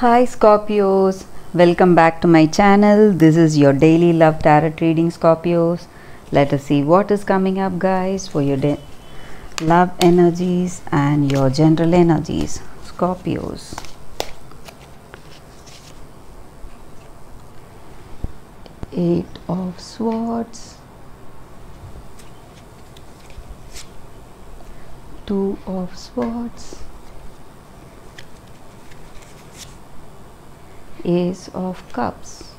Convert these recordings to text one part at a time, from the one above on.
Hi Scorpios, welcome back to my channel. This is your daily love tarot reading, Scorpios. Let us see what is coming up, guys, for your love energies and your general energies, Scorpios. Eight of Swords, Two of Swords, Ace of Cups,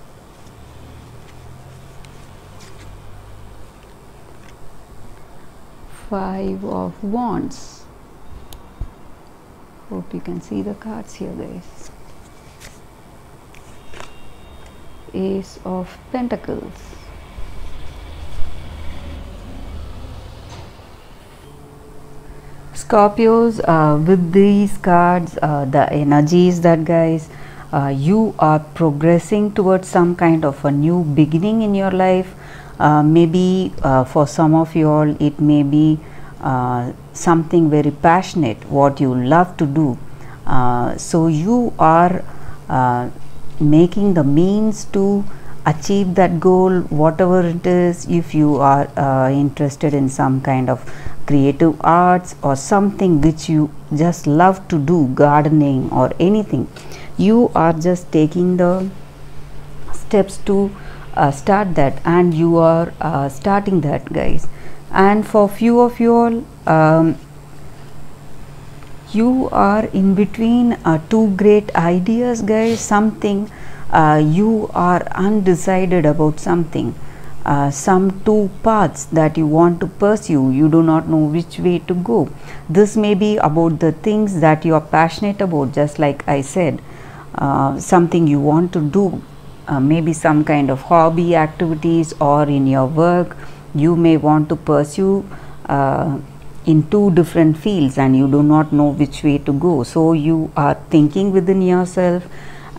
Five of Wands. Hope you can see the cards here, guys. Ace of Pentacles, Scorpios. With these cards, the energies that, guys, you are progressing towards some kind of a new beginning in your life. Maybe for some of you all it may be something very passionate, what you love to do. So you are making the means to achieve that goal, whatever it is. If you are interested in some kind of creative arts or something which you just love to do, gardening or anything, you are just taking the steps to start that, and you are starting that, guys. And for few of you all, you are in between two great ideas, guys. Something you are undecided about something, some two paths that you want to pursue. You do not know which way to go. This may be about the things that you are passionate about, just like I said, something you want to do, maybe some kind of hobby activities, or in your work you may want to pursue in two different fields and you do not know which way to go. So you are thinking within yourself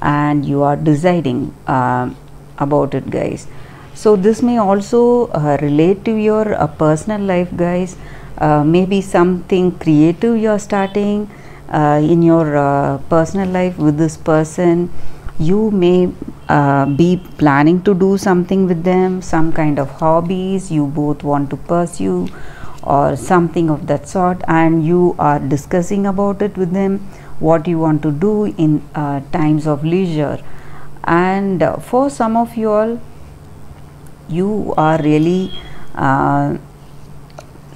and you are deciding about it, guys. So this may also relate to your personal life, guys. Maybe something creative you are starting in your personal life with this person. You may be planning to do something with them, some kind of hobbies you both want to pursue or something of that sort, and you are discussing about it with them, what you want to do in times of leisure. And for some of you all, you are really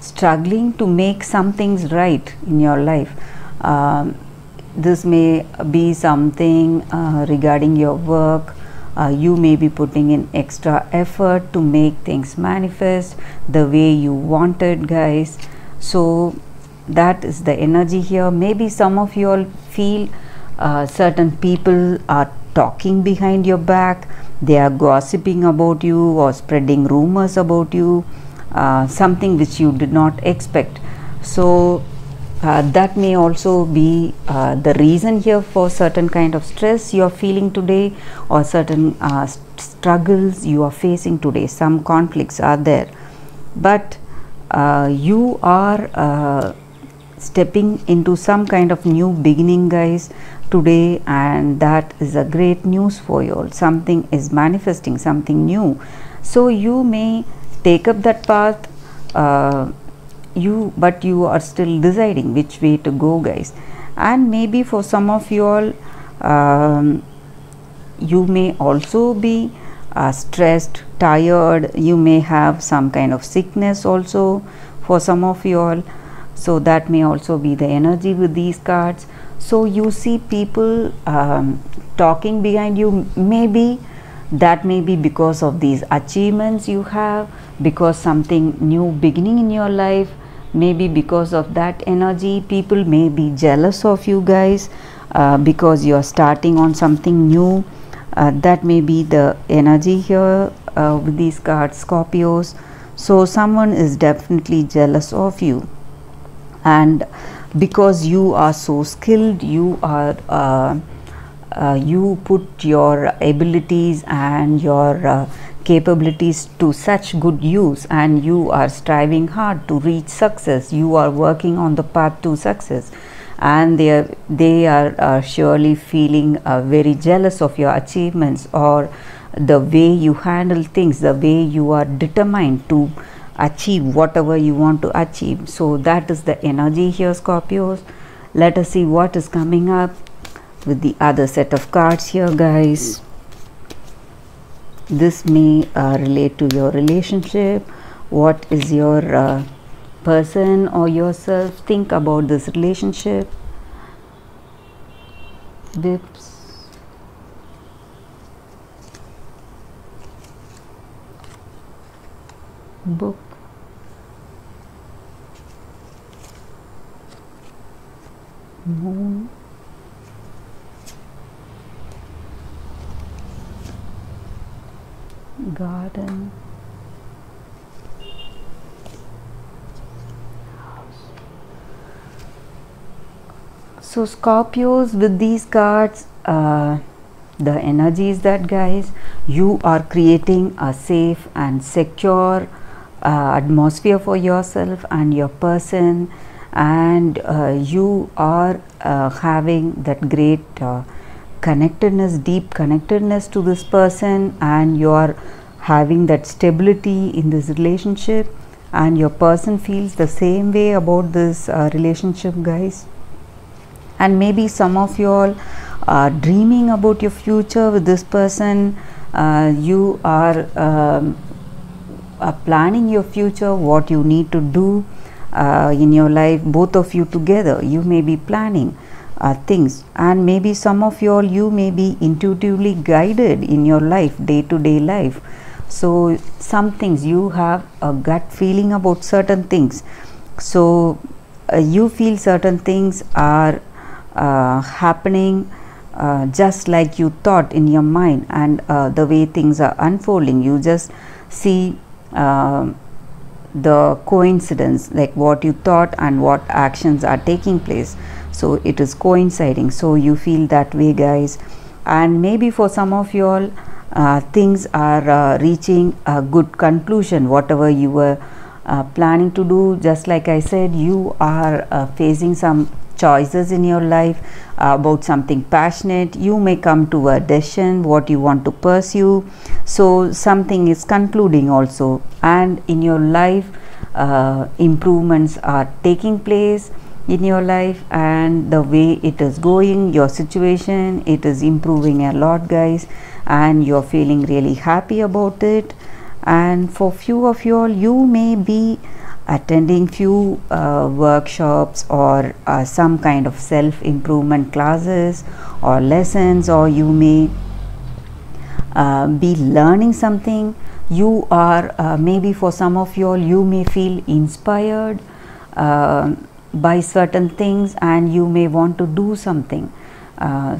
struggling to make some things right in your life. This may be something regarding your work. You may be putting in extra effort to make things manifest the way you wanted, guys. So that is the energy here. Maybe some of you all feel certain people are talking behind your back. They are gossiping about you or spreading rumors about you, something which you did not expect. So that may also be the reason here for certain kind of stress you are feeling today, or certain struggles you are facing today. Some conflicts are there, but you are stepping into some kind of new beginning, guys, today, and that is a great news for you all. Something is manifesting, something new. So you may take up that path, but you are still deciding which way to go, guys. And maybe for some of you all, you may also be stressed, tired. You may have some kind of sickness also for some of you all. So that may also be the energy with these cards. So you see people talking behind you. Maybe that may be because of these achievements you have, because something new beginning in your life. Maybe because of that energy, people may be jealous of you, guys, because you are starting on something new. That may be the energy here with these cards, Scorpios. So someone is definitely jealous of you, and because you are so skilled, you are you put your abilities and your capabilities to such good use, and you are striving hard to reach success. You are working on the path to success, and they are surely feeling very jealous of your achievements, or the way you handle things, the way you are determined to achieve whatever you want to achieve. So that is the energy here, Scorpios. Let us see what is coming up with the other set of cards here, guys. This may relate to your relationship. What is your person or yourself think about this relationship? Whips, book, moon, garden, so Scorpios, with these cards, the energy is that, guys, you are creating a safe and secure atmosphere for yourself and your person, and you are having that great connectedness, deep connectedness to this person, and you are having that stability in this relationship, and your person feels the same way about this relationship, guys. And maybe some of you all are dreaming about your future with this person. You are planning your future, what you need to do in your life. Both of you together, you may be planning things, and maybe some of you all, you may be intuitively guided in your life, day-to-day life. So some things you have a gut feeling about certain things, so you feel certain things are happening just like you thought in your mind, and the way things are unfolding, you just see the coincidence, like what you thought and what actions are taking place, so it is coinciding, so you feel that way, guys. And maybe for some of you all, things are reaching a good conclusion, whatever you were planning to do. Just like I said, you are facing some choices in your life about something passionate. You may come to a decision what you want to pursue, so something is concluding also, and in your life improvements are taking place in your life, and the way it is going, your situation, it is improving a lot, guys, and you're feeling really happy about it. And for few of you all, you may be attending few workshops or some kind of self-improvement classes or lessons, or you may be learning something. You are maybe for some of you all, you may feel inspired by certain things, and you may want to do something.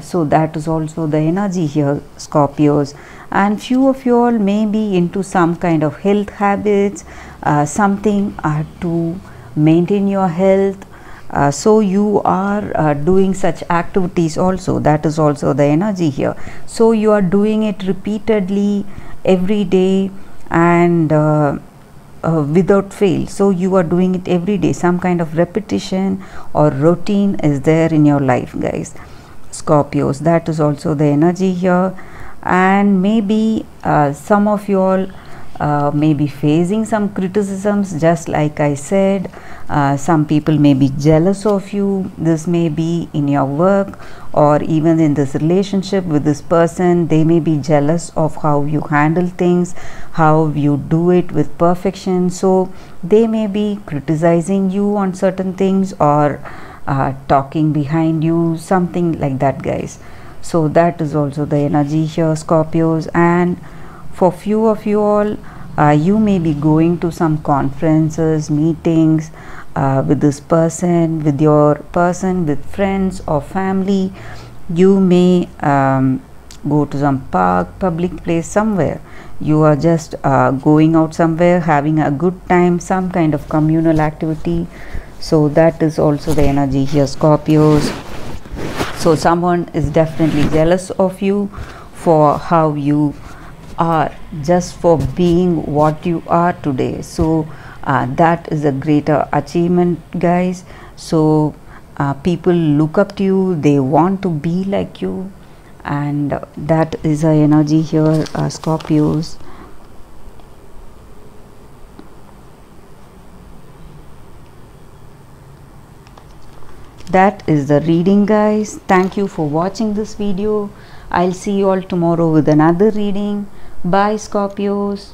So that is also the energy here, Scorpios. And few of you all may be into some kind of health habits, something to maintain your health. So you are doing such activities also. That is also the energy here. So you are doing it repeatedly every day, and without fail. So you are doing it every day. Some kind of repetition or routine is there in your life, guys, Scorpios. That is also the energy here. And maybe some of you all may be facing some criticisms, just like I said. Some people may be jealous of you. This may be in your work, or even in this relationship with this person. They may be jealous of how you handle things, how you do it with perfection. So they may be criticizing you on certain things, or talking behind you, something like that, guys. So that is also the energy here, Scorpios. And for few of you all, you may be going to some conferences, meetings with this person, with your person, with friends or family. You may go to some park, public place, somewhere. You are just going out somewhere, having a good time, some kind of communal activity. So that is also the energy here, Scorpios. So someone is definitely jealous of you for how you are, just for being what you are today. So that is a greater achievement, guys. So people look up to you, they want to be like you, and that is a energy here, Scorpios. That is the reading, guys. Thank you for watching this video. I'll see you all tomorrow with another reading. Bye, Scorpios.